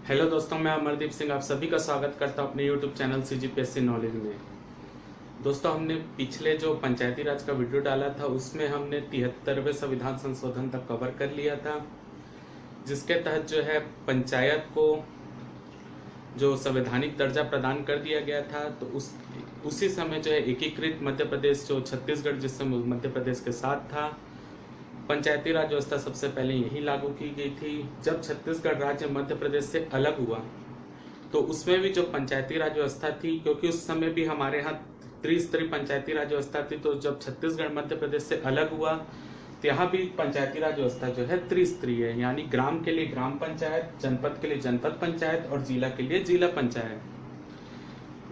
Hello दोस्तों, मैं अमरदीप सिंह आप सभी का स्वागत करता हूं अपने यूट्यूब चैनल CGPSC नॉलेज में। दोस्तों, हमने पिछले जो पंचायती राज का वीडियो डाला था उसमें हमने 73वें संविधान संशोधन तक कवर कर लिया था, जिसके तहत जो है पंचायत को जो संवैधानिक दर्जा प्रदान कर दिया गया था। तो उसी समय जो है एकीकृत मध्य प्रदेश जो छत्तीसगढ़ जिस समय मध्य प्रदेश के साथ था, पंचायती राज व्यवस्था सबसे पहले यही लागू की गई थी। जब छत्तीसगढ़ राज्य मध्य प्रदेश से अलग हुआ तो उसमें भी जो पंचायती राज व्यवस्था थी, क्योंकि उस समय भी हमारे यहाँ त्रिस्तरीय पंचायती राज व्यवस्था थी, तो जब छत्तीसगढ़ मध्य प्रदेश से अलग हुआ तो यहाँ भी पंचायती राज व्यवस्था जो है त्रिस्तरीय है, यानी ग्राम के लिए ग्राम पंचायत, जनपद के लिए जनपद पंचायत और जिला के लिए जिला पंचायत।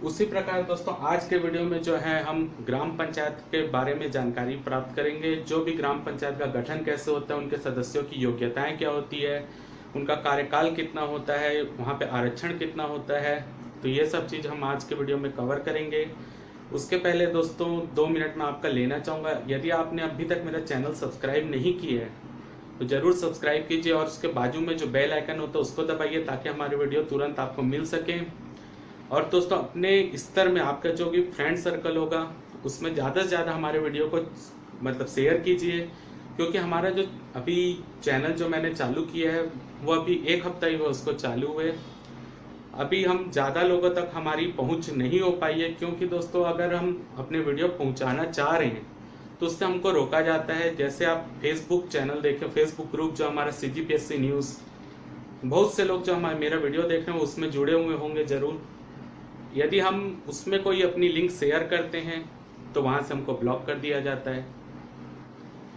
उसी प्रकार दोस्तों आज के वीडियो में जो है हम ग्राम पंचायत के बारे में जानकारी प्राप्त करेंगे। जो भी ग्राम पंचायत का गठन कैसे होता है, उनके सदस्यों की योग्यताएं क्या होती है, उनका कार्यकाल कितना होता है, वहाँ पे आरक्षण कितना होता है, तो ये सब चीज़ हम आज के वीडियो में कवर करेंगे। उसके पहले दोस्तों 2 मिनट में आपका लेना चाहूँगा, यदि आपने अभी तक मेरा चैनल सब्सक्राइब नहीं किया है तो जरूर सब्सक्राइब कीजिए और उसके बाजू में जो बेल आइकन होता है उसको दबाइए ताकि हमारे वीडियो तुरंत आपको मिल सके। और दोस्तों अपने स्तर में आपका जो भी फ्रेंड सर्कल होगा उसमें ज़्यादा से ज़्यादा हमारे वीडियो को शेयर कीजिए, क्योंकि हमारा जो अभी चैनल जो मैंने चालू किया है वो अभी 1 हफ्ता ही हुआ उसको चालू हुए। अभी हम ज़्यादा लोगों तक हमारी पहुंच नहीं हो पाई है, क्योंकि दोस्तों अगर हम अपने वीडियो पहुंचाना चाह रहे हैं तो उससे हमको रोका जाता है। जैसे आप फेसबुक चैनल देखें, फेसबुक ग्रुप जो हमारा CGPSC न्यूज़, बहुत से लोग जो हमारे मेरा वीडियो देख रहे हैं उसमें जुड़े हुए होंगे जरूर। यदि हम उसमें कोई अपनी लिंक शेयर करते हैं तो वहाँ से हमको ब्लॉक कर दिया जाता है,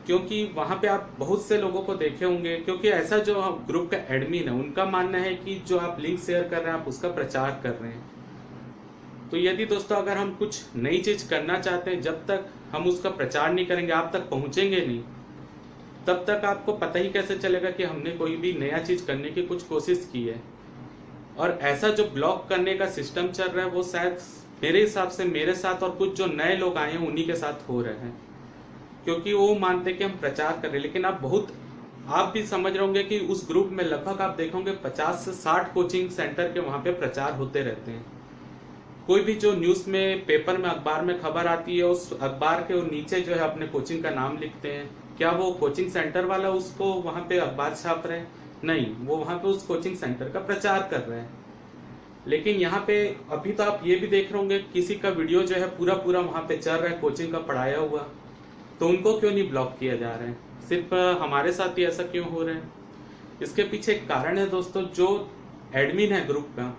क्योंकि वहाँ पे आप बहुत से लोगों को देखे होंगे, क्योंकि ऐसा जो ग्रुप का एडमिन है उनका मानना है कि जो आप लिंक शेयर कर रहे हैं आप उसका प्रचार कर रहे हैं। तो यदि दोस्तों अगर हम कुछ नई चीज़ करना चाहते हैं, जब तक हम उसका प्रचार नहीं करेंगे, आप तक पहुँचेंगे नहीं, तब तक आपको पता ही कैसे चलेगा कि हमने कोई भी नया चीज़ करने की कुछ कोशिश की है। और ऐसा जो ब्लॉक करने का सिस्टम चल रहा है वो शायद मेरे हिसाब से मेरे साथ और कुछ जो नए लोग आए हैं उन्हीं के साथ हो रहे हैं, क्योंकि वो मानते हैं कि हम प्रचार कर रहे हैं। लेकिन आप भी समझ रहे होंगे कि उस ग्रुप में लगभग आप देखोगे 50 से 60 कोचिंग सेंटर के वहाँ पे प्रचार होते रहते हैं। कोई भी जो न्यूज़ में, पेपर में, अखबार में खबर आती है, उस अखबार के नीचे जो है अपने कोचिंग का नाम लिखते हैं। क्या वो कोचिंग सेंटर वाला उसको वहाँ पे अखबार छाप रहे हैं? नहीं, वो वहाँ पे उस कोचिंग सेंटर का प्रचार कर रहे हैं। लेकिन यहाँ पे अभी तो आप ये भी देख रहे होंगे किसी का वीडियो जो है पूरा वहाँ पे चल रहा है कोचिंग का पढ़ाया हुआ, तो उनको क्यों नहीं ब्लॉक किया जा रहा है? सिर्फ हमारे साथ ही ऐसा क्यों हो रहा है? इसके पीछे एक कारण है दोस्तों, जो एडमिन है ग्रुप का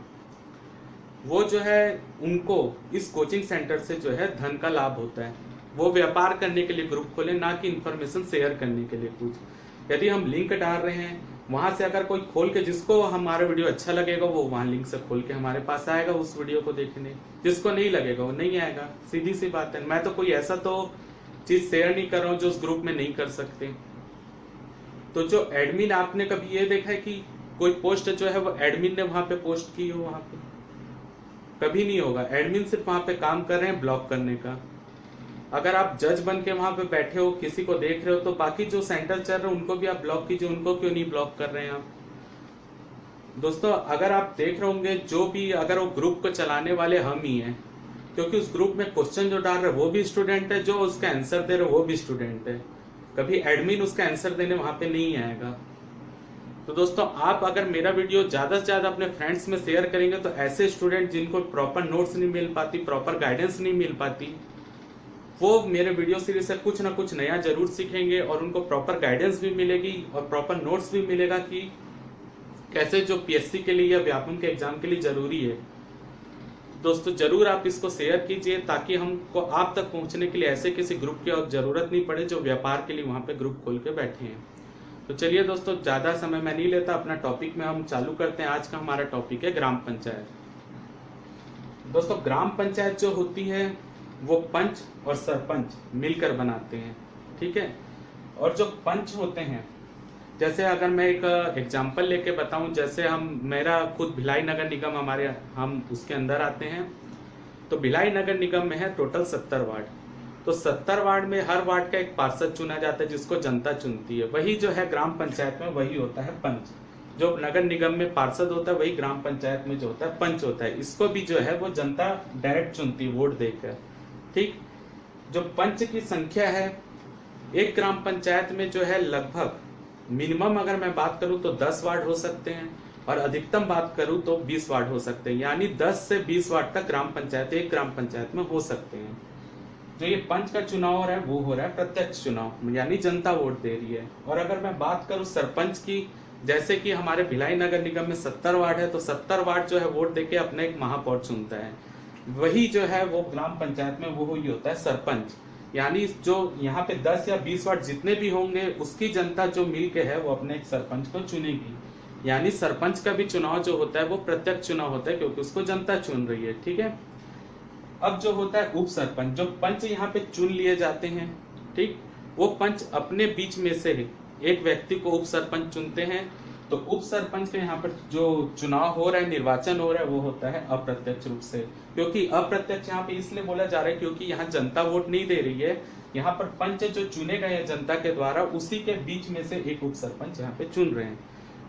वो जो है उनको इस कोचिंग सेंटर से जो है धन का लाभ होता है। वो व्यापार करने के लिए ग्रुप खोले, ना कि इन्फॉर्मेशन शेयर करने के लिए कुछ। यदि हम लिंक डाल रहे हैं वहां से अगर कोई खोल के, जिसको हमारा वीडियो अच्छा लगेगा वो वहां लिंक से खोल के हमारे पास आएगा उस वीडियो को देखने, जिसको नहीं लगेगा वो नहीं आएगा। सीधी सी बात है। मैं तो कोई ऐसा तो चीज शेयर नहीं कर रहा हूँ जो उस ग्रुप में नहीं कर सकते। तो जो एडमिन, आपने कभी ये देखा है कि कोई पोस्ट जो है वो एडमिन ने वहां पे पोस्ट की हो? वहां पे कभी नहीं होगा। एडमिन सिर्फ वहां पे काम कर रहे हैं ब्लॉक करने का। अगर आप जज बन के वहां पे बैठे हो, किसी को देख रहे हो, तो बाकी जो सेंटर चल रहे हैं उनको भी आप ब्लॉक कीजिए। उनको क्यों नहीं ब्लॉक कर रहे हैं आप? दोस्तों अगर आप देख रहे होंगे जो भी, अगर वो ग्रुप को चलाने वाले हम ही हैं, क्योंकि उस ग्रुप में क्वेश्चन जो डाल रहे वो भी स्टूडेंट है, जो उसका आंसर दे रहे वो भी स्टूडेंट है। कभी एडमिन उसका आंसर देने वहां पे नहीं आएगा। तो दोस्तों आप अगर मेरा वीडियो ज्यादा से ज्यादा अपने फ्रेंड्स में शेयर करेंगे तो ऐसे स्टूडेंट जिनको प्रॉपर नोट्स नहीं मिल पाती, प्रॉपर गाइडेंस नहीं मिल पाती, वो मेरे वीडियो सीरीज से कुछ ना कुछ नया जरूर सीखेंगे और उनको प्रॉपर गाइडेंस भी मिलेगी और प्रॉपर नोट्स भी मिलेगा कि कैसे जो PSC के लिए या व्यापम के एग्जाम के लिए जरूरी है। दोस्तों जरूर आप इसको शेयर कीजिए ताकि हमको आप तक पहुंचने के लिए ऐसे किसी ग्रुप की और जरूरत नहीं पड़े जो व्यापार के लिए वहां पे ग्रुप खोल के बैठे हैं। तो चलिए दोस्तों ज्यादा समय मैं नहीं लेता, अपना टॉपिक में हम चालू करते हैं। आज का हमारा टॉपिक है ग्राम पंचायत। दोस्तों ग्राम पंचायत जो होती है वो पंच और सरपंच मिलकर बनाते हैं, ठीक है। और जो पंच होते हैं, जैसे अगर मैं एक एग्जांपल लेके बताऊं, जैसे मेरा खुद भिलाई नगर निगम, हम उसके अंदर आते हैं। तो भिलाई नगर निगम में है टोटल 70 वार्ड। तो 70 वार्ड में हर वार्ड का एक पार्षद चुना जाता है जिसको जनता चुनती है। वही जो है ग्राम पंचायत में वही होता है पंच। जो नगर निगम में पार्षद होता है वही ग्राम पंचायत में जो होता है पंच होता है। इसको भी जो है वो जनता डायरेक्ट चुनती है वोट देकर। ठीक, जो पंच की संख्या है एक ग्राम पंचायत में जो है लगभग मिनिमम अगर मैं बात करूं तो 10 वार्ड हो सकते हैं और अधिकतम बात करूं तो 20 वार्ड हो सकते हैं, यानी 10 से 20 वार्ड तक ग्राम पंचायत एक ग्राम पंचायत में हो सकते हैं। जो ये पंच का चुनाव हो रहा है वो हो रहा है प्रत्यक्ष चुनाव, यानी जनता वोट दे रही है। और अगर मैं बात करूं सरपंच की, जैसे कि हमारे भिलाई नगर निगम में 70 वार्ड है, तो 70 वार्ड जो है वोट देके अपने एक महापौर चुनता है। वही जो है वो ग्राम पंचायत में वो ही होता है सरपंच, यानी जो यहाँ पे 10 या 20 वार्ड जितने भी होंगे उसकी जनता जो मिल के है वो अपने एक सरपंच को चुनेगी। यानी सरपंच का भी चुनाव जो होता है वो प्रत्यक्ष चुनाव होता है क्योंकि उसको जनता चुन रही है। ठीक है, अब जो होता है उप सरपंच, जो पंच यहाँ पे चुन लिए जाते हैं, ठीक, वो पंच अपने बीच में से एक व्यक्ति को उप सरपंच चुनते हैं। तो उप सरपंच के यहाँ पर जो चुनाव हो रहा है, निर्वाचन हो रहा है, वो होता है अप्रत्यक्ष रूप से। क्योंकि अप्रत्यक्ष यहाँ पे इसलिए बोला जा रहा है क्योंकि यहाँ जनता वोट नहीं दे रही है, यहाँ पर पंच जो चुने गए हैं जनता के द्वारा उसी के बीच में से एक उप सरपंच यहाँ पे चुन रहे हैं।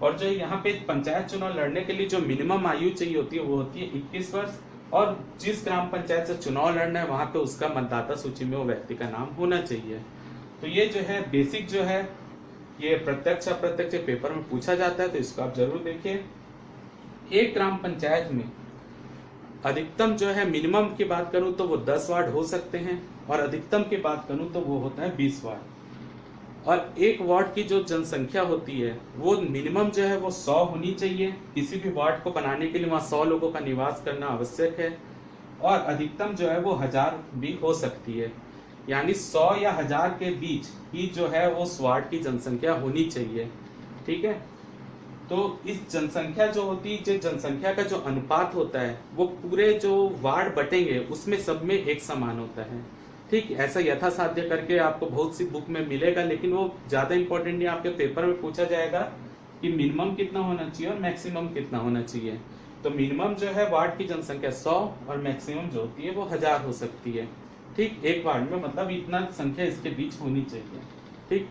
और जो यहाँ पे पंचायत चुनाव लड़ने के लिए जो मिनिमम आयु चाहिए होती है वो होती है 21 वर्ष, और जिस ग्राम पंचायत से चुनाव लड़ना है वहां पे उसका मतदाता सूची में वो व्यक्ति का नाम होना चाहिए। तो ये जो है बेसिक जो है ये प्रत्यक्ष अप्रत्यक्ष पेपर में पूछा जाता है, तो इसको आप जरूर देखिए। एक ग्राम पंचायत में अधिकतम जो है मिनिमम की बात करूं तो वो 10 वार्ड हो सकते हैं और अधिकतम की बात करूं तो वो होता है 20 वार्ड। और एक वार्ड की जो जनसंख्या होती है वो मिनिमम जो है वो 100 होनी चाहिए। किसी भी वार्ड को बनाने के लिए वहां 100 लोगों का निवास करना आवश्यक है, और अधिकतम जो है वो 1000 भी हो सकती है, यानी 100 या 1000 के बीच ही जो है वो उस वार्ड की जनसंख्या होनी चाहिए। ठीक है, तो इस जनसंख्या जो होती है, जो जनसंख्या का जो अनुपात होता है वो पूरे जो वार्ड बटेंगे उसमें सब में एक समान होता है। ठीक, ऐसा यथासाध्य करके आपको बहुत सी बुक में मिलेगा, लेकिन वो ज्यादा इंपॉर्टेंट नहीं, आपके पेपर में पूछा जाएगा कि मिनिमम कितना होना चाहिए और मैक्सिमम कितना होना चाहिए। तो मिनिमम जो है वार्ड की जनसंख्या 100 और मैक्सिमम जो होती है वो 1000 हो सकती है। ठीक, एक वार्ड में मतलब इतना संख्या इसके बीच होनी चाहिए। ठीक,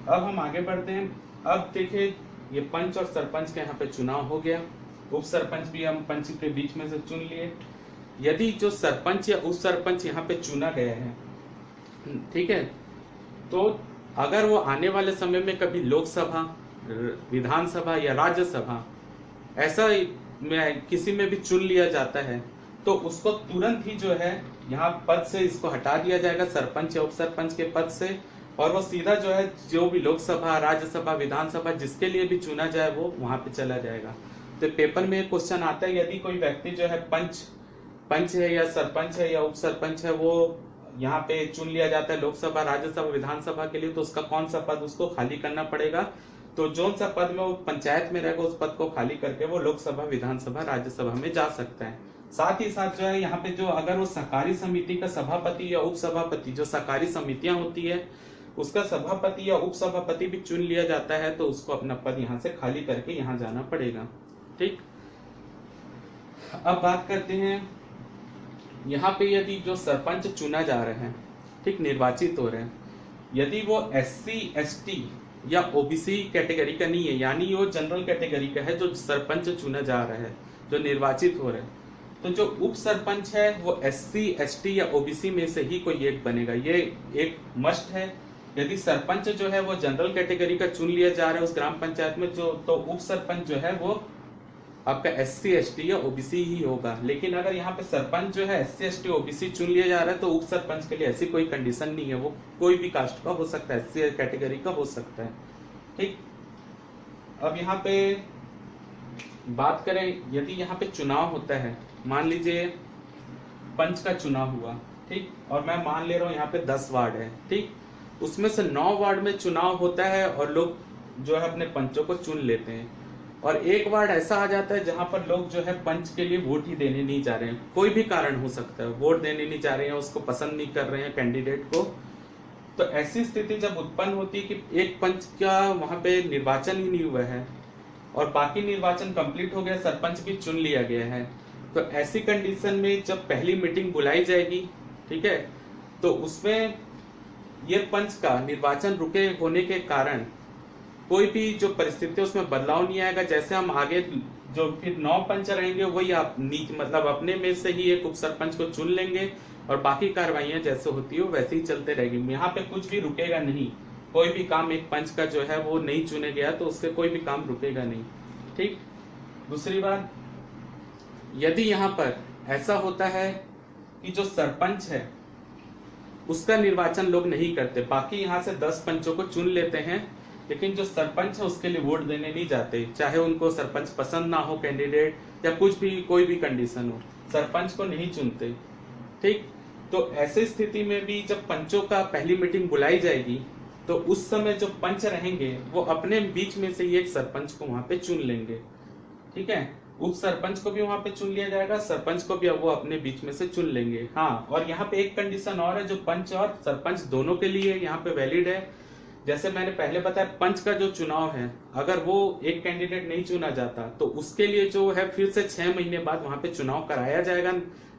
अब हम आगे बढ़ते हैं। अब देखिए ये पंच और सरपंच के यहाँ पे चुनाव हो गया, उप सरपंच भी हम पंच के बीच में से चुन लिए। यदि जो सरपंच या उप सरपंच यहाँ पे चुना गया है, ठीक है, तो अगर वो आने वाले समय में कभी लोकसभा, विधानसभा या राज्यसभा ऐसा में किसी में भी चुन लिया जाता है तो उसको तुरंत ही जो है यहाँ पद से इसको हटा दिया जाएगा, सरपंच या उप सरपंच के पद से, और वो सीधा जो है जो भी लोकसभा, राज्यसभा, विधानसभा जिसके लिए भी चुना जाए वो वहां पे चला जाएगा। तो पेपर में एक क्वेश्चन आता है, यदि कोई व्यक्ति जो है पंच है या सरपंच है या उप सरपंच है वो यहाँ पे चुन लिया जाता है लोकसभा, राज्यसभा, विधानसभा के लिए, तो उसका कौन सा पद उसको खाली करना पड़ेगा। तो जो सा पद में वो पंचायत में रहेगा उस पद को खाली करके वो लोकसभा, विधानसभा, राज्यसभा में जा सकता है। साथ ही साथ जो है यहाँ पे जो अगर वो सहकारी समिति का सभापति या उप सभापति, जो सहकारी समितियां होती है उसका सभापति या उप सभापति भी चुन लिया जाता है, तो उसको अपना पद यहाँ से खाली करके यहाँ जाना पड़ेगा। ठीक, अब बात करते हैं यहाँ पे यदि जो सरपंच चुना जा रहा है, ठीक, निर्वाचित हो रहे हैं, यदि वो SC ST या OBC कैटेगरी का नहीं है, यानी वो जनरल कैटेगरी का है, जो सरपंच चुना जा रहा है, जो निर्वाचित हो रहे हैं, तो जो उप सरपंच है वो SC ST या OBC में से ही कोई एक बनेगा, ये एक मस्ट है। यदि सरपंच जो है वो जनरल कैटेगरी का चुन लिया जा रहा है उस ग्राम पंचायत में, जो तो उप सरपंच जो है वो आपका SC ST या OBC ही होगा। लेकिन अगर यहाँ पे सरपंच जो है SC ST OBC चुन लिया जा रहा है तो उप सरपंच के लिए ऐसी कोई कंडीशन नहीं है, वो कोई भी कास्ट का हो सकता है, SC कैटेगरी का हो सकता है। ठीक, अब यहाँ पे बात करें, यदि यहाँ पे चुनाव होता है, मान लीजिए पंच का चुनाव हुआ, ठीक, और मैं मान ले रहा हूँ यहाँ पे 10 वार्ड है, ठीक, उसमें से 9 वार्ड में चुनाव होता है और लोग जो है अपने पंचों को चुन लेते हैं, और एक वार्ड ऐसा आ जाता है जहां पर लोग जो है पंच के लिए वोट ही देने नहीं जा रहे हैं, कोई भी कारण हो सकता है, वोट देने नहीं जा रहे हैं, उसको पसंद नहीं कर रहे हैं कैंडिडेट को। तो ऐसी स्थिति जब उत्पन्न होती है कि एक पंच का वहां पे निर्वाचन ही नहीं हुआ है और बाकी निर्वाचन कंप्लीट हो गया, सरपंच भी चुन लिया गया है, तो ऐसी कंडीशन में जब पहली मीटिंग बुलाई जाएगी, ठीक है, तो उसमें ये पंच का निर्वाचन रुके होने के कारण कोई भी जो परिस्थिति है उसमें बदलाव नहीं आएगा। जैसे हम आगे जो फिर 9 पंच रहेंगे वही आप मतलब अपने में से ही एक उप सरपंच को चुन लेंगे और बाकी कार्रवाइयां जैसे होती है वैसे ही चलते रहेगी। यहाँ पे कुछ भी रुकेगा नहीं, कोई भी काम एक पंच का जो है वो नहीं चुने गया तो उससे कोई भी काम रुकेगा नहीं। ठीक। दूसरी बात, यदि यहाँ पर ऐसा होता है कि जो सरपंच है उसका निर्वाचन लोग नहीं करते, बाकी यहाँ से 10 पंचों को चुन लेते हैं, लेकिन जो सरपंच है उसके लिए वोट देने नहीं जाते, चाहे उनको सरपंच पसंद ना हो कैंडिडेट या कुछ भी कोई भी कंडीशन हो, सरपंच को नहीं चुनते। ठीक। तो ऐसे स्थिति में भी जब पंचों का पहली मीटिंग बुलाई जाएगी तो उस समय जो पंच रहेंगे वो अपने बीच में से ही एक सरपंच को वहां पे चुन लेंगे। ठीक है। उप सरपंच को भी वहां पे चुन लिया जाएगा, सरपंच को भी अब वो अपने बीच में से चुन लेंगे। हाँ, और यहाँ पे एक कंडीशन और है जो पंच और सरपंच दोनों के लिए यहाँ पे वैलिड है। जैसे मैंने पहले बताया, पंच का जो चुनाव है अगर वो एक कैंडिडेट नहीं चुना जाता तो उसके लिए जो है फिर से 6 महीने बाद वहां पे चुनाव कराया जाएगा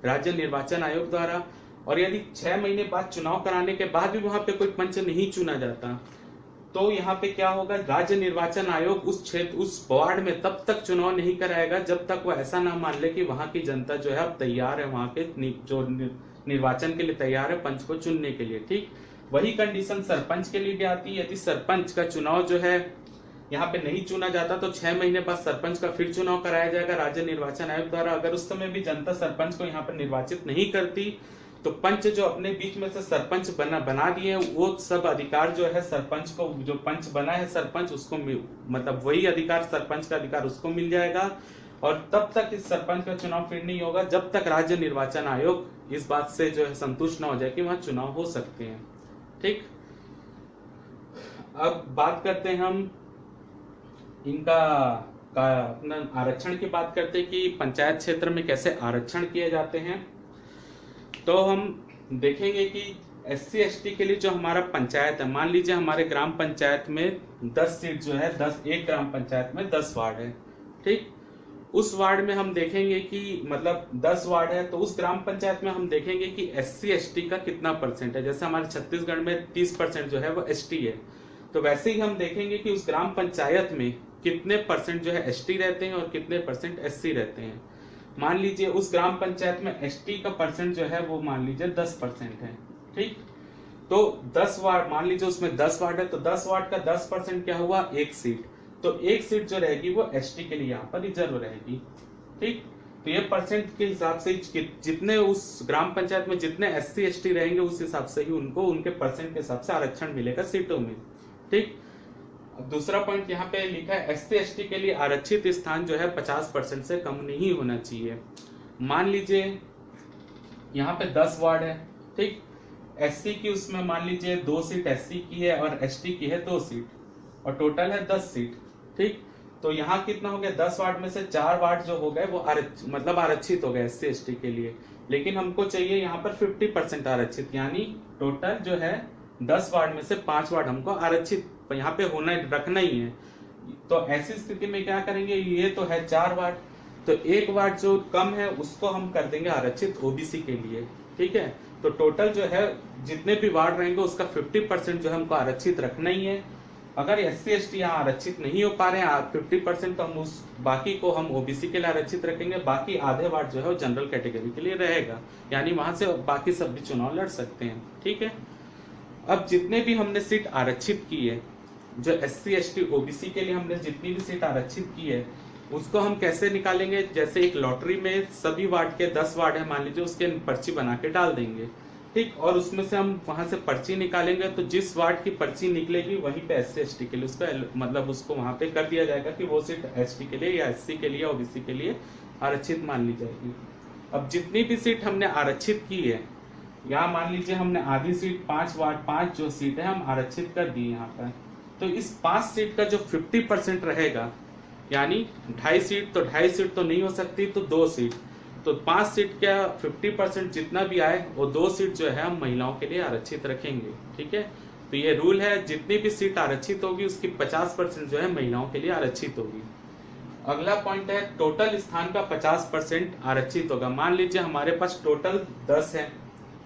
राज्य निर्वाचन आयोग द्वारा। और यदि 6 महीने बाद चुनाव कराने के बाद भी वहां पे कोई पंच नहीं चुना जाता तो यहाँ पे क्या होगा, राज्य निर्वाचन आयोग उस क्षेत्र उस वार्ड में तब तक चुनाव नहीं कराएगा जब तक वो ऐसा ना मान ले कि वहां की जनता जो है अब तैयार है, वहां के जो निर्वाचन के लिए तैयार है पंच को चुनने के लिए। ठीक। वही कंडीशन सरपंच के लिए भी आती है। यदि सरपंच का चुनाव जो है यहाँ पे नहीं चुना जाता तो 6 महीने बाद सरपंच का फिर चुनाव कराया जाएगा राज्य निर्वाचन आयोग द्वारा। अगर उस समय भी जनता सरपंच को यहाँ पर निर्वाचित नहीं करती तो पंच जो अपने बीच में से सरपंच बना दिए वो सब अधिकार जो है सरपंच को, जो पंच बना है सरपंच उसको मतलब वही अधिकार, सरपंच का अधिकार उसको मिल जाएगा। और तब तक इस सरपंच का चुनाव फिर नहीं होगा जब तक राज्य निर्वाचन आयोग इस बात से जो है संतुष्ट न हो जाए कि वहां चुनाव हो सकते हैं। ठीक। अब बात करते हैं हम इनका अपना आरक्षण की बात करते हैं कि पंचायत क्षेत्र में कैसे आरक्षण किए जाते हैं। तो हम देखेंगे कि SC ST के लिए जो हमारा पंचायत है, मान लीजिए हमारे ग्राम पंचायत में 10 सीट जो है, 10 एक ग्राम पंचायत में 10 वार्ड है। ठीक। उस वार्ड में हम देखेंगे कि मतलब 10 वार्ड है तो उस ग्राम पंचायत में हम देखेंगे कि SC ST का कितना परसेंट है। जैसे हमारे छत्तीसगढ़ में 30% जो है वो ST है, तो वैसे ही हम देखेंगे कि उस ग्राम पंचायत में कितने परसेंट जो है ST रहते हैं और कितने परसेंट SC रहते हैं। मान लीजिए उस ग्राम पंचायत में ST का परसेंट जो है वो मान लीजिए 10% है। ठीक। तो 10 वार्ड, मान लीजिए उसमें 10 वार्ड है तो 10 वार्ड का 10% क्या हुआ, 1 सीट। तो 1 सीट जो रहेगी वो ST के लिए यहाँ पर रिजर्व रहेगी। ठीक। तो ये परसेंट के हिसाब से जितने उस ग्राम पंचायत में जितने SC ST रहेंगे उस हिसाब से ही उनको उनके परसेंट के हिसाब से आरक्षण मिलेगा सीटों में। ठीक। दूसरा पॉइंट यहाँ पे लिखा है SC ST के लिए आरक्षित स्थान जो है 50% से कम नहीं होना चाहिए। मान लीजिए यहाँ पे 10 वार्ड है। ठीक। SC की उसमें मान लीजिए 2 सीट SC की है और ST की है 2 सीट और टोटल है 10 सीट। ठीक। तो यहाँ कितना हो गया, 10 वार्ड में से 4 वार्ड जो हो गए वो आरक्षित हो गए SC ST के लिए। लेकिन हमको चाहिए यहाँ पर 50% आरक्षित, यानी टोटल जो है 10 वार्ड में से 5 वार्ड हमको आरक्षित यहाँ पे रखना ही है। तो ऐसी स्थिति में क्या करेंगे, ये तो है 4 वार्ड, तो 1 वार्ड जो कम है उसको हम कर देंगे आरक्षित OBC के लिए। ठीक है। तो टोटल जो है जितने भी वार्ड रहेंगे उसका 50% जो है हमको आरक्षित रखना ही है। अगर SC ST यहाँ आरक्षित नहीं हो पा रहे हैं 50%, तो हम उस बाकी को हम OBC के लिए आरक्षित रखेंगे, बाकी आधे वार्ड जो है वो जनरल कैटेगरी के लिए रहेगा, यानी वहां से बाकी सब भी चुनाव लड़ सकते हैं। ठीक है। अब जितने भी हमने सीट आरक्षित की है, जो SC ST OBC के लिए हमने जितनी भी सीट आरक्षित की है उसको हम कैसे निकालेंगे, जैसे एक लॉटरी में सभी वार्ड के 10 वार्ड है मान लीजिए, उसके पर्ची बना के डाल देंगे। ठीक। और उसमें से हम वहां से पर्ची निकालेंगे तो जिस वार्ड की पर्ची निकलेगी वहीं पे SC ST के लिए उसका मतलब उसको वहां पे कर दिया जाएगा कि वो सीट ST के लिए या SC के लिए या OBC के लिए आरक्षित मान ली जाएगी। अब जितनी भी सीट हमने आरक्षित की है, यहाँ मान लीजिए हमने आधी सीट 5 वार्ड 5 जो सीट है हम आरक्षित कर दी यहाँ पर, तो इस 5 सीट का जो 50% रहेगा, यानी 2.5 सीट, तो 2.5 सीट तो नहीं हो सकती तो 2 सीट, तो 5 सीट का 50% जितना भी आए वो 2 सीट जो है हम महिलाओं के लिए आरक्षित रखेंगे। ठीक है। तो ये रूल है, जितनी भी सीट आरक्षित होगी उसकी 50% जो है महिलाओं के लिए आरक्षित होगी। अगला पॉइंट है टोटल स्थान का 50% आरक्षित होगा। मान लीजिए हमारे पास टोटल 10 है।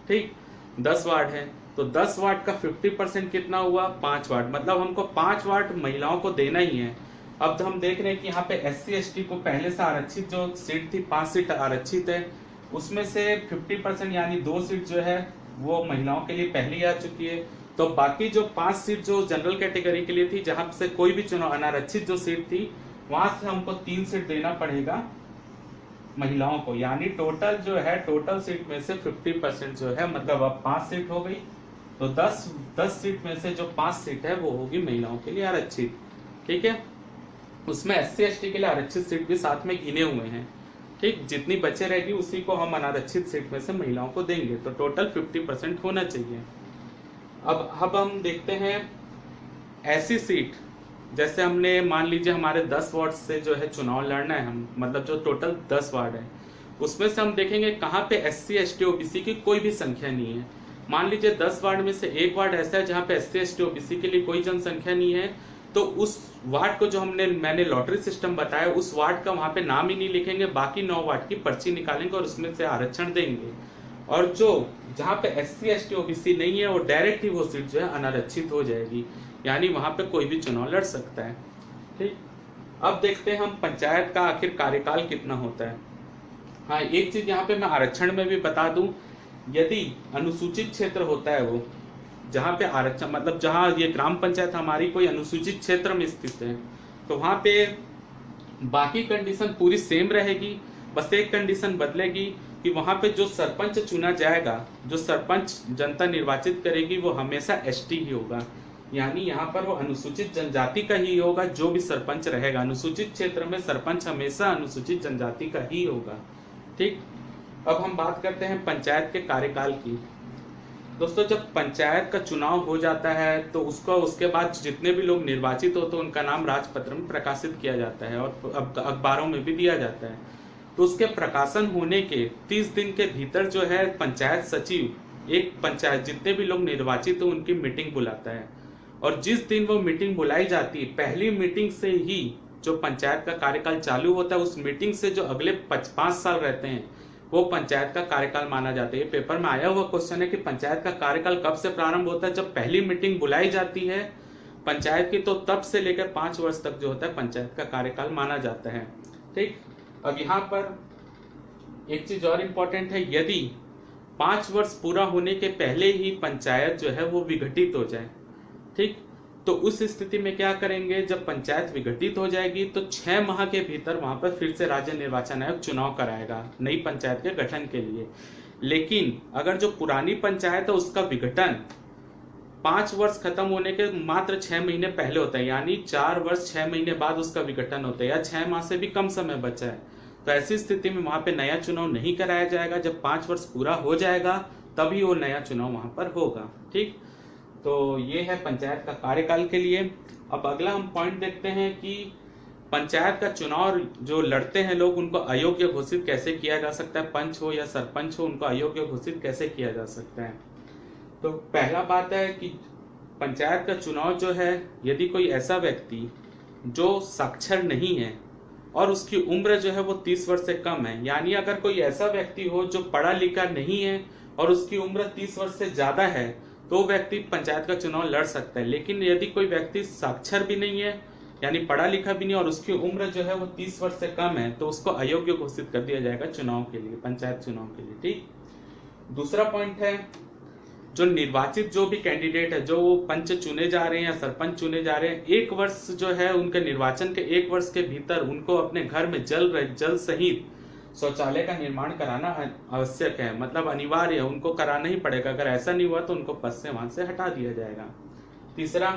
ठीक। 10 वार्ड है तो 10 वाट का 50% कितना हुआ, 5 वाट, मतलब हमको 5 वाट महिलाओं को देना ही है। अब हम देख रहे हैं कि यहाँ पे SC ST को पहले से आरक्षित जो सीट थी 5 सीट आरक्षित है, उसमें से 50% यानी 2 सीट जो है वो महिलाओं के लिए पहली आ चुकी है। तो बाकी जो 5 सीट जो जनरल कैटेगरी के लिए थी, जहां से कोई भी चुनाव अनारक्षित जो सीट थी, वहां से हमको 3 सीट देना पड़ेगा महिलाओं को, यानी टोटल जो है टोटल सीट में से 50% जो है, मतलब अब 5 सीट हो गई, तो 10 सीट में से जो 5 सीट है वो होगी महिलाओं के लिए आरक्षित। ठीक है, उसमें SC ST के लिए आरक्षित सीट भी साथ में गिने हुए हैं। ठीक, जितनी बचे रहेगी उसी को हम अनारक्षित सीट में से महिलाओं को देंगे, तो टोटल 50% होना चाहिए। अब हम देखते हैं ऐसी सीट, जैसे हमने मान लीजिए हमारे 10 वार्ड से जो है चुनाव लड़ना है, हम मतलब जो टोटल 10 वार्ड है उसमें से हम देखेंगे कहाँ पे SC ST OBC की कोई भी संख्या नहीं है। मान लीजिए 10 वार्ड में से एक वार्ड ऐसा है जहाँ पे SC ST OBC के लिए कोई जनसंख्या नहीं है, तो उस वार्ड को जो मैंने लॉटरी सिस्टम बताया, उस वार्ड का वहाँ पे नाम ही नहीं लिखेंगे, बाकी 9 वार्ड की पर्ची निकालेंगे और उसमें से आरक्षण देंगे। और जो जहाँ पे SC ST OBC नहीं है वो डायरेक्ट ही वो सीट जो है अनारक्षित हो जाएगी, यानी वहां पे कोई भी चुनाव लड़ सकता है। ठीक, अब देखते हैं हम पंचायत का आखिर कार्यकाल कितना होता है। हाँ, एक चीज यहाँ पे मैं आरक्षण में भी बता दूं, यदि अनुसूचित क्षेत्र होता है वो, जहाँ पे आरक्षण मतलब जहाँ ये ग्राम पंचायत हमारी कोई अनुसूचित क्षेत्र में स्थित है, तो वहां पे बाकी कंडीशन पूरी सेम रहेगी, बस एक कंडीशन बदलेगी कि वहां पे जो सरपंच चुना जाएगा, जो सरपंच जनता निर्वाचित करेगी, वो हमेशा ST ही होगा, यानी यहाँ पर वो अनुसूचित जनजाति का ही होगा जो भी सरपंच रहेगा। अनुसूचित क्षेत्र में सरपंच हमेशा अनुसूचित जनजाति का ही होगा। ठीक, अब हम बात करते हैं पंचायत के कार्यकाल की। दोस्तों, जब पंचायत का चुनाव हो जाता है तो उसके बाद जितने भी लोग निर्वाचित होते हैं उनका नाम राजपत्र में प्रकाशित किया जाता है और अब अखबारों में भी दिया जाता है। तो उसके प्रकाशन होने के 30 दिन के भीतर जो है पंचायत सचिव एक पंचायत जितने भी लोग निर्वाचित हो उनकी मीटिंग बुलाता है, और जिस दिन वो मीटिंग बुलाई जाती है, पहली मीटिंग से ही जो पंचायत का कार्यकाल चालू होता है, उस मीटिंग से जो अगले 5 साल रहते हैं वो पंचायत का कार्यकाल माना जाता है। पेपर में आया हुआ क्वेश्चन है कि पंचायत का कार्यकाल कब से प्रारंभ होता है, जब पहली मीटिंग बुलाई जाती है पंचायत की, तो तब से लेकर 5 वर्ष तक जो होता है पंचायत का कार्यकाल माना जाता है। ठीक, अब यहाँ पर एक चीज और इम्पोर्टेंट है, यदि 5 वर्ष पूरा होने के पहले ही पंचायत जो है वो विघटित हो जाए, ठीक, तो उस स्थिति में क्या करेंगे, जब पंचायत विघटित हो जाएगी तो 6 माह के भीतर वहां पर फिर से राज्य निर्वाचन आयोग चुनाव कराएगा नई पंचायत के गठन के लिए। लेकिन अगर जो पुरानी पंचायत है उसका विघटन 5 वर्ष खत्म होने के मात्र 6 महीने पहले होता है, यानी 4 वर्ष 6 महीने बाद उसका विघटन होता है, या 6 माह से भी कम समय बचा है, तो ऐसी स्थिति में वहां पे नया चुनाव नहीं कराया जाएगा। जब 5 वर्ष पूरा हो जाएगा तभी वो नया चुनाव वहां पर होगा। ठीक, तो ये है पंचायत का कार्यकाल के लिए। अब अगला हम पॉइंट देखते हैं कि पंचायत का चुनाव जो लड़ते हैं लोग उनको अयोग्य घोषित कैसे किया जा सकता है, पंच हो या सरपंच हो उनको अयोग्य घोषित कैसे किया जा सकता है। तो पहला बात है कि पंचायत का चुनाव जो है, यदि कोई ऐसा व्यक्ति जो साक्षर नहीं है और उसकी उम्र जो है वो 30 वर्ष से कम है, यानी अगर कोई ऐसा व्यक्ति हो जो पढ़ा लिखा नहीं है और उसकी उम्र 30 वर्ष से ज्यादा है, तो व्यक्ति पंचायत का चुनाव लड़ सकता है। लेकिन यदि कोई व्यक्ति साक्षर भी नहीं है, यानी पढ़ा लिखा भी नहीं, और उसकी उम्र जो है वो 30 वर्ष से कम है, तो उसको अयोग्य घोषित कर दिया जाएगा चुनाव के लिए, पंचायत चुनाव के लिए। ठीक, दूसरा पॉइंट है, जो निर्वाचित जो भी कैंडिडेट है, जो पंच चुने जा रहे हैं या सरपंच चुने जा रहे हैं, 1 वर्ष जो है उनके निर्वाचन के 1 वर्ष के भीतर उनको अपने घर में जल सहित शौचालय का निर्माण कराना आवश्यक है, मतलब अनिवार्य है, उनको कराना ही पड़ेगा। अगर ऐसा नहीं हुआ तो उनको पद से वहां से हटा दिया जाएगा। तीसरा,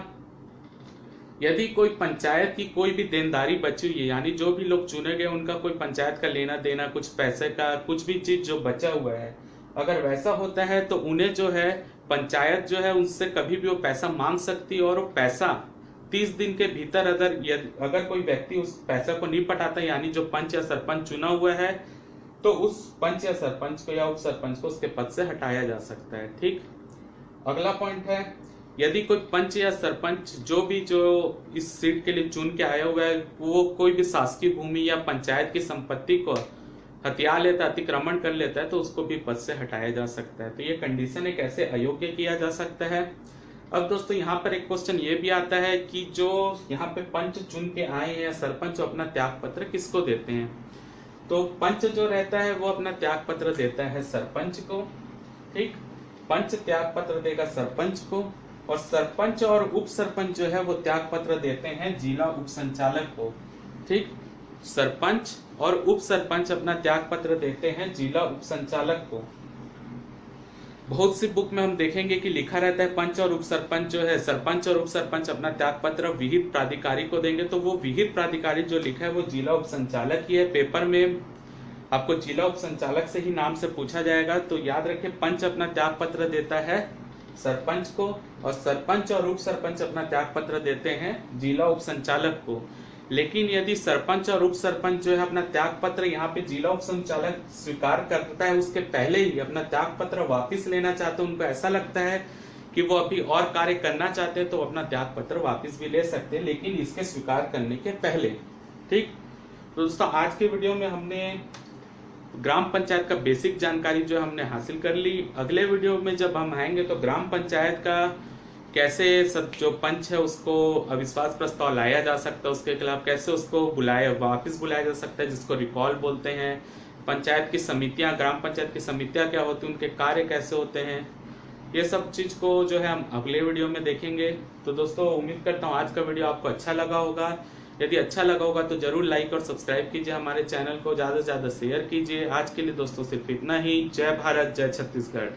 यदि कोई पंचायत की कोई भी देनदारी बची हुई है, यानी जो भी लोग चुने गए उनका कोई पंचायत का लेना देना, कुछ पैसे का कुछ भी चीज जो बचा हुआ है, अगर वैसा होता है तो उन्हें जो है पंचायत जो है उनसे कभी भी वो पैसा मांग सकती है, और वो पैसा 30 दिन के भीतर अगर कोई व्यक्ति उस पैसा को नहीं पटाता, यानी जो पंच या सरपंच चुना हुआ है, तो उस पंच या सरपंच को या उप सरपंच को उसके पद से हटाया जा सकता है। ठीक, अगला पॉइंट है, यदि कोई पंच या सरपंच जो इस सीट के लिए चुन के आया हुआ है, वो कोई भी शासकीय भूमि या पंचायत की संपत्ति को हथिया लेता है, अतिक्रमण कर लेता है, तो उसको भी पद से हटाया जा सकता है। तो ये कंडीशन है कैसे अयोग्य किया जा सकता है। अब दोस्तों यहाँ पर एक क्वेश्चन ये भी आता है कि जो यहाँ पे पंच चुन के आए हैं या सरपंच अपना त्याग पत्र किसको देते हैं। तो पंच जो रहता है वो अपना त्याग पत्र देता है सरपंच को, ठीक। पंच त्याग पत्र देगा सरपंच को, और सरपंच और उप सरपंच जो है वो त्याग पत्र देते हैं जिला उप संचालक को, ठीक। सरपंच और उप सरपंच अपना त्याग पत्र देते हैं जिला उप संचालक को। बहुत सी बुक में हम देखेंगे कि लिखा रहता है पंच और उप सरपंच जो है, सरपंच और उप सरपंच अपना त्याग पत्र विहित प्राधिकारी को देंगे। तो वो विहित प्राधिकारी जो लिखा है वो जिला उप संचालक ही है। पेपर में आपको जिला उप संचालक से ही नाम से पूछा जाएगा। तो याद रखें, पंच अपना त्याग पत्र देता है सरपंच को, और सरपंच और उप सरपंच अपना त्याग पत्र देते हैं जिला उप संचालक को। लेकिन यदि सरपंच और उप सरपंच जो है अपना त्याग पत्र यहाँ पे जिला उप संचालक स्वीकार करता है, उसके पहले ही अपना त्याग पत्र वापस लेना चाहते हैं, उनको ऐसा लगता है कि वो अभी और कार्य करना चाहते हैं, तो अपना त्याग पत्र वापस भी ले सकते हैं, लेकिन इसके स्वीकार करने के पहले, ठीक। तो दोस्तों आज के वीडियो में हमने ग्राम पंचायत का बेसिक जानकारी जो हमने हासिल कर ली। अगले वीडियो में जब हम आएंगे तो ग्राम पंचायत का कैसे सब जो पंच है उसको अविश्वास प्रस्ताव लाया जा सकता है, उसके खिलाफ कैसे उसको वापस बुलाया जा सकता है, जिसको रिकॉल बोलते हैं। पंचायत की समितियां, ग्राम पंचायत की समितियां क्या होती हैं, उनके कार्य कैसे होते हैं, ये सब चीज को जो है हम अगले वीडियो में देखेंगे। तो दोस्तों उम्मीद करता हूँ आज का वीडियो आपको अच्छा लगा होगा। यदि अच्छा लगा होगा तो जरूर लाइक और सब्सक्राइब कीजिए, हमारे चैनल को ज्यादा से ज्यादा शेयर कीजिए। आज के लिए दोस्तों सिर्फ इतना ही। जय भारत, जय छत्तीसगढ़।